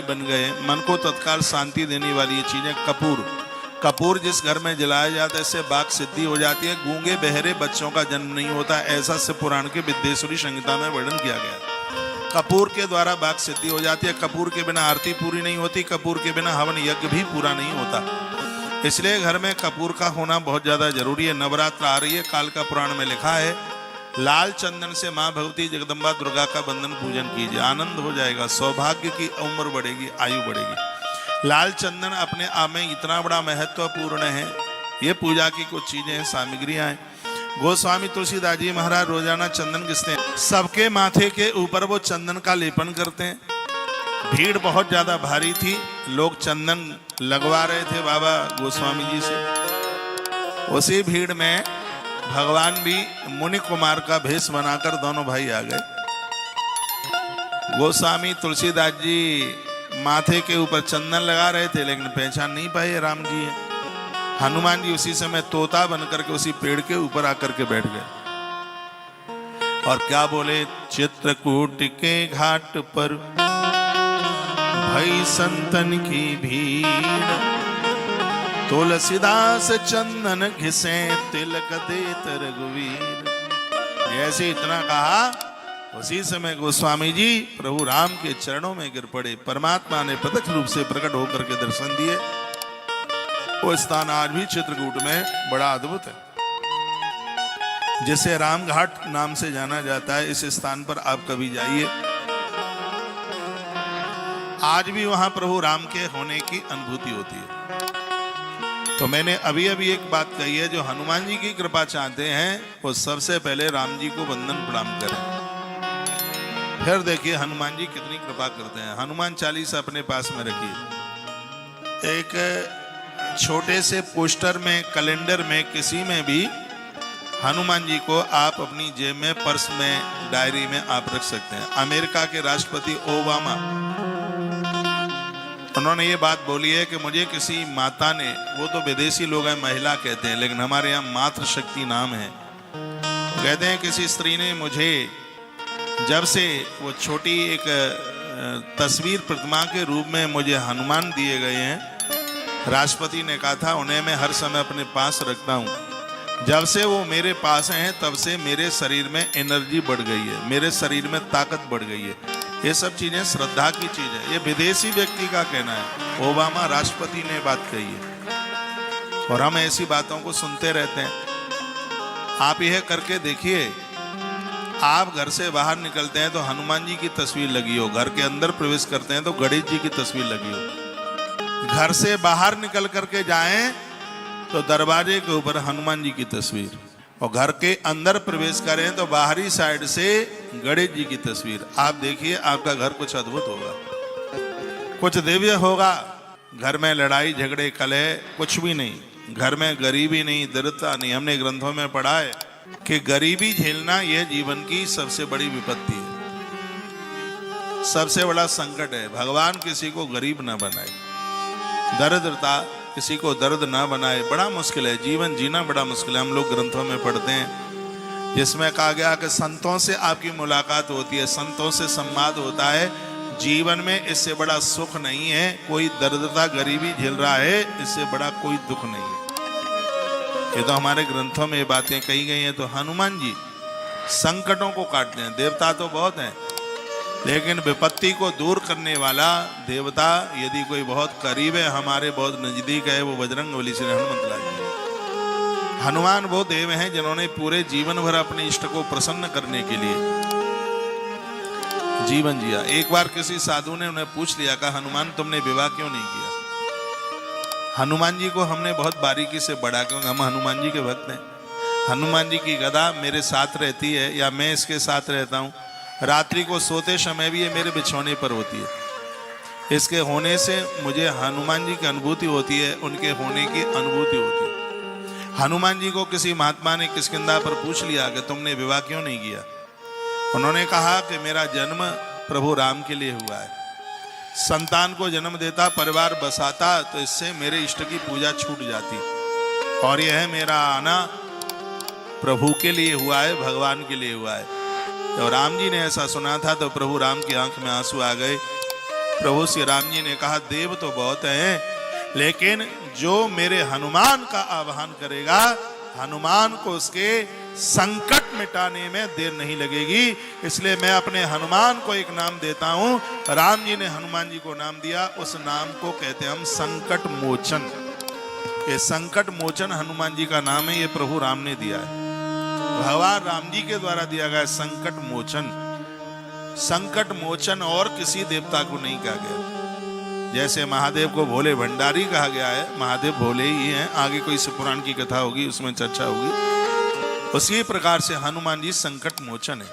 बन गए। मन को तत्काल शांति देने वाली ये चीजें। कपूर, कपूर जिस घर में जलाया जाता है इससे वाक सिद्धि हो जाती है। गूंगे बहरे बच्चों का जन्म नहीं होता, ऐसा शिव पुराण के विद्येश्वरी संहिता में वर्णन किया गया। कपूर के द्वारा वाक सिद्धि हो जाती है। कपूर के बिना आरती पूरी नहीं होती, कपूर के बिना हवन यज्ञ भी पूरा नहीं होता। इसलिए घर में कपूर का होना बहुत ज्यादा जरूरी है। नवरात्र आ रही है, काल का पुराण में लिखा है लाल चंदन से माँ भगवती जगदम्बा दुर्गा का बंधन पूजन कीजिए, आनंद हो जाएगा, सौभाग्य की उम्र बढ़ेगी, आयु बढ़ेगी। लाल चंदन अपने आप में इतना बड़ा महत्वपूर्ण है। ये पूजा की कुछ चीजें हैं, सामग्रियां हैं। गोस्वामी तुलसीदास जी महाराज रोजाना चंदन घिसते हैं। सबके माथे के ऊपर वो चंदन का लेपन करते हैं। भीड़ बहुत ज्यादा भारी थी, लोग चंदन लगवा रहे थे बाबा गोस्वामी जी से। उसी भीड़ में भगवान भी मुनि कुमार का भेष बनाकर दोनों भाई आ गए। गोस्वामी तुलसीदास जी माथे के ऊपर चंदन लगा रहे थे, लेकिन पहचान नहीं पाए राम जी हैं। हनुमान जी उसी समय तोता बनकर के उसी पेड़ के ऊपर आकर के बैठ गए और क्या बोले, चित्रकूट के घाट पर भई संतन की भीड़, तुलसीदास चंदन घिसे तिलक देत रघुवीर। ऐसे इतना कहा, उसी समय गोस्वामी जी प्रभु राम के चरणों में गिर पड़े। परमात्मा ने प्रत्यक्ष रूप से प्रकट होकर के दर्शन दिए। वो स्थान आज भी चित्रकूट में बड़ा अद्भुत है, जिसे राम घाट नाम से जाना जाता है। इस स्थान पर आप कभी जाइए, आज भी वहां प्रभु राम के होने की अनुभूति होती है। तो मैंने अभी अभी एक बात कही है, जो हनुमान जी की कृपा चाहते हैं वो सबसे पहले राम जी को वंदन प्रणाम करें। फिर देखिए हनुमान जी कितनी कृपा करते हैं। हनुमान चालीसा अपने पास में रखिए। एक छोटे से पोस्टर में, कैलेंडर में, किसी में भी हनुमान जी को आप अपनी जेब में, पर्स में, डायरी में आप रख सकते हैं। अमेरिका के राष्ट्रपति ओबामा, उन्होंने ये बात बोली है कि मुझे किसी माता ने, वो तो विदेशी लोग हैं महिला कहते हैं, लेकिन हमारे यहाँ मातृशक्ति नाम है, कहते हैं किसी स्त्री ने मुझे, जब से वो छोटी एक तस्वीर प्रतिमा के रूप में मुझे हनुमान दिए गए हैं, राष्ट्रपति ने कहा था उन्हें मैं हर समय अपने पास रखता हूँ। जब से वो मेरे पास हैं तब से मेरे शरीर में एनर्जी बढ़ गई है, मेरे शरीर में ताकत बढ़ गई है। ये सब चीजें श्रद्धा की चीज है। ये विदेशी व्यक्ति का कहना है, ओबामा राष्ट्रपति ने बात कही है और हम ऐसी बातों को सुनते रहते हैं। आप यह करके देखिए, आप घर से बाहर निकलते हैं तो हनुमान जी की तस्वीर लगी हो, घर के अंदर प्रवेश करते हैं तो गणेश जी की तस्वीर लगी हो, घर से बाहर निकल करके जाएं तो दरवाजे के ऊपर हनुमान जी की तस्वीर, और घर के अंदर प्रवेश करें तो बाहरी साइड से गणेश जी की तस्वीर। आप देखिए आपका घर कुछ अद्भुत होगा, कुछ दिव्य होगा। घर में लड़ाई झगड़े कलह कुछ भी नहीं, घर में गरीबी नहीं, दरिद्रता नहीं। हमने ग्रंथों में पढ़ा है कि गरीबी झेलना यह जीवन की सबसे बड़ी विपत्ति है, सबसे बड़ा संकट है। भगवान किसी को गरीब ना बनाए, दरिद्रता किसी को दर्द ना बनाए। बड़ा मुश्किल है, जीवन जीना बड़ा मुश्किल है। हम लोग ग्रंथों में पढ़ते हैं जिसमें कहा गया कि संतों से आपकी मुलाकात होती है, संतों से संवाद होता है। जीवन में इससे बड़ा सुख नहीं है। कोई दरिद्रता गरीबी झेल रहा है, इससे बड़ा कोई दुख नहीं है। ये तो हमारे ग्रंथों में ये बातें कही गई हैं। तो हनुमान जी संकटों को काटते हैं। देवता तो बहुत हैं, लेकिन विपत्ति को दूर करने वाला देवता यदि कोई बहुत करीब है, हमारे बहुत नजदीक है, वो बजरंगबली श्री हनुमत लाल जी। हनुमान वो देव हैं जिन्होंने पूरे जीवन भर अपने इष्ट को प्रसन्न करने के लिए जीवन जिया। एक बार किसी साधु ने उन्हें पूछ लिया, कहा हनुमान तुमने विवाह क्यों नहीं किया? हनुमान जी को हमने बहुत बारीकी से बढ़ा, क्योंकि हम हनुमान जी के भक्त हैं। हनुमान जी की गदा मेरे साथ रहती है या मैं इसके साथ रहता हूँ। रात्रि को सोते समय भी ये मेरे बिछौने पर होती है। इसके होने से मुझे हनुमान जी की अनुभूति होती है, उनके होने की अनुभूति होती है। हनुमान जी को किसी महात्मा ने किष्किंधा पर पूछ लिया कि तुमने विवाह क्यों नहीं किया? उन्होंने कहा कि मेरा जन्म प्रभु राम के लिए हुआ है। संतान को जन्म देता, परिवार बसाता, तो इससे मेरे इष्ट की पूजा छूट जाती, और यह है मेरा आना प्रभु के लिए हुआ है, भगवान के लिए हुआ है। तो राम जी ने ऐसा सुना था तो प्रभु राम की आंख में आंसू आ गए। प्रभु श्री राम जी ने कहा देव तो बहुत हैं, लेकिन जो मेरे हनुमान का आह्वान करेगा, हनुमान को उसके संकट मिटाने में देर नहीं लगेगी। इसलिए मैं अपने हनुमान को एक नाम देता हूं। राम जी ने हनुमान जी को नाम दिया, उस नाम को कहते हैं हम संकट मोचन। ये संकट मोचन हनुमान जी का नाम है, ये प्रभु राम ने दिया है, भगवान राम जी के द्वारा दिया गया संकट मोचन। संकट मोचन और किसी देवता को नहीं कहा गया। जैसे महादेव को भोले भंडारी कहा गया है, महादेव भोले ही हैं, आगे कोई पुराण की कथा होगी उसमें चर्चा होगी, उसी प्रकार से हनुमान जी संकट मोचन है।